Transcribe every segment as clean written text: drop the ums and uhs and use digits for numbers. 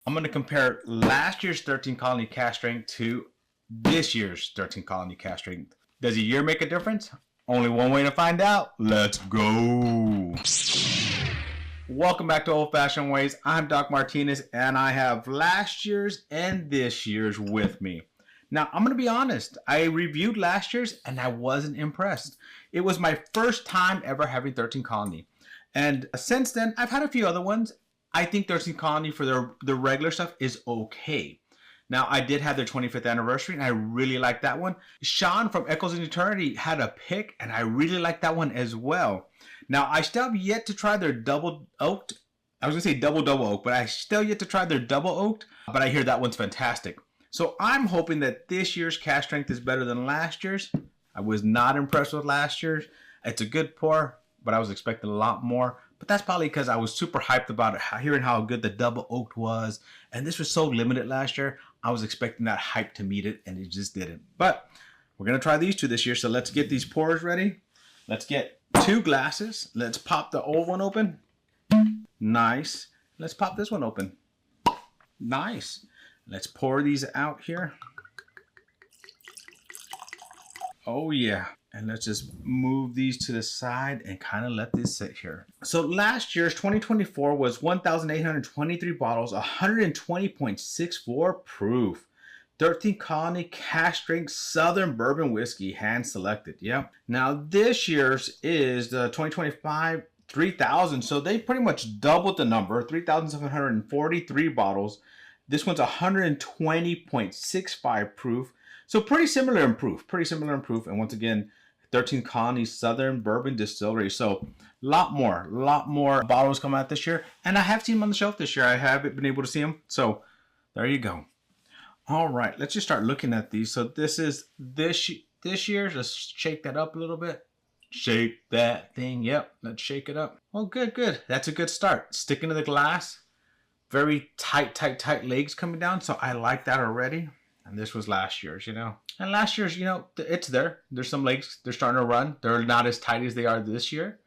I'm going to compare last year's 13 Colony cask strength to this year's 13 Colony cask strength. Does a year make a difference? Only one way to find out. Let's go. Welcome back to Old Fashioned Ways. I'm Doc Martinez, and I have last year's and this year's with me. Now, I'm going to be honest. I reviewed last year's, and I wasn't impressed. It was my first time ever having 13 Colony. And since then, I've had a few other ones. I think 13 Colony for their regular stuff is okay. Now, I did have their 25th anniversary, and I really liked that one. Sean from Echoes in Eternity had a pick, and I really liked that one as well. Now, I still have yet to try their double oaked. I was going to say double oak, but I still yet to try their double oaked, but I hear that one's fantastic. So I'm hoping that this year's cask strength is better than last year's. I was not impressed with last year's. It's a good pour, but I was expecting a lot more. But that's probably because I was super hyped about it, hearing how good the double oaked was. And this was so limited last year. I was expecting that hype to meet it, and it just didn't. But we're going to try these two this year. So let's get these pours ready. Let's get 2 glasses. Let's pop the old one open. Nice. Let's pop this one open. Nice. Let's pour these out here. Oh yeah. And let's just move these to the side and kind of let this sit here. So last year's 2024 was 1,823 bottles, 120.64 proof. 13 Colony cask strength Southern Bourbon Whiskey, hand selected. Yep. Now this year's is the 2025 3,000. So they pretty much doubled the number, 3,743 bottles. This one's 120.65 proof. So pretty similar in proof. And once again, 13 Colony Southern Bourbon Distillery. So a lot more bottles come out this year. And I have seen them on the shelf this year. I haven't been able to see them. So there you go. All right, let's just start looking at these. So this is this year's. Let's shake that up a little bit. Shake that thing. Yep, let's shake it up. Oh, good. That's a good start. Sticking to the glass. Very tight legs coming down. So I like that already. And this was last year's, you know. And last year's, you know, it's there. There's some legs. They're starting to run. They're not as tight as they are this year.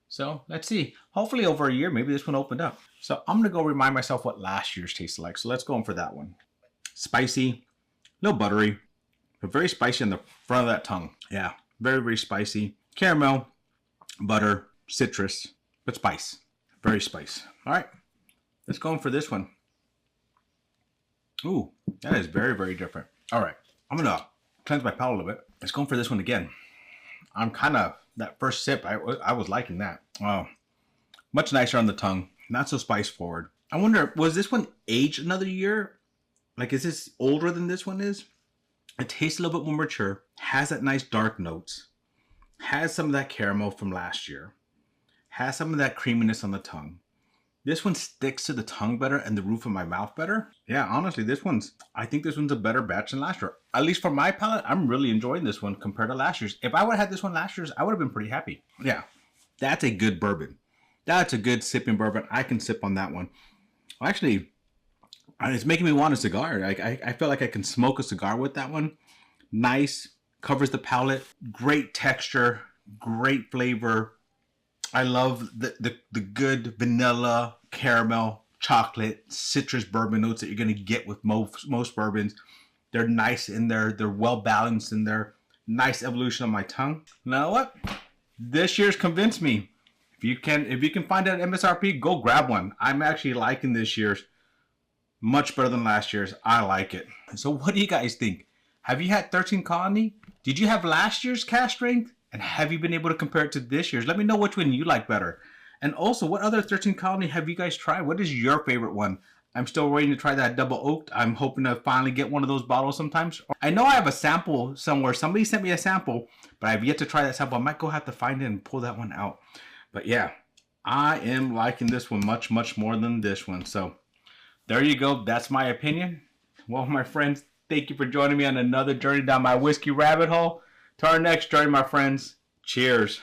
So let's see. Hopefully over a year, maybe this one opened up. So I'm going to go remind myself what last year's tasted like. So let's go in for that one. Spicy, a little buttery, but very spicy on the front of that tongue. Yeah, very spicy. Caramel, butter, citrus, but spice. Very spice. All right, let's go in for this one. Ooh, that is very different. All right, I'm going to cleanse my palate a little bit. Let's go in for this one again. I'm kind of, that first sip, I was liking that. Oh, much nicer on the tongue. Not so spice forward. I wonder, was this one aged another year? Like, is this older than this one is? It tastes a little bit more mature. Has that nice dark notes. Has some of that caramel from last year. Has some of that creaminess on the tongue. This one sticks to the tongue better and the roof of my mouth better. Yeah, honestly, I think this one's a better batch than last year. At least for my palate, I'm really enjoying this one compared to last year's. If I would have had this one last year's, I would have been pretty happy. Yeah, that's a good bourbon. That's a good sipping bourbon. I can sip on that one. Well, actually, it's making me want a cigar. I feel like I can smoke a cigar with that one. Nice, covers the palate, great texture, great flavor. I love the good vanilla, caramel, chocolate, citrus bourbon notes that you're going to get with most bourbons. They're nice in there. They're well balanced in there. Nice evolution on my tongue. You know what? This year's convinced me. If you can find it at MSRP, go grab one. I'm actually liking this year's. Much better than last year's. I like it. So what do you guys think? Have you had 13 Colony? Did you have last year's cask strength? And have you been able to compare it to this year's? Let me know which one you like better. And also, what other 13 Colony have you guys tried? What is your favorite one? I'm still waiting to try that double oaked. I'm hoping to finally get one of those bottles sometimes. I know I have a sample somewhere. Somebody sent me a sample, but I've yet to try that sample. I might go have to find it and pull that one out. But yeah, I am liking this one much more than this one. So there you go. That's my opinion. Well, my friends, thank you for joining me on another journey down my whiskey rabbit hole. To our next journey, my friends. Cheers.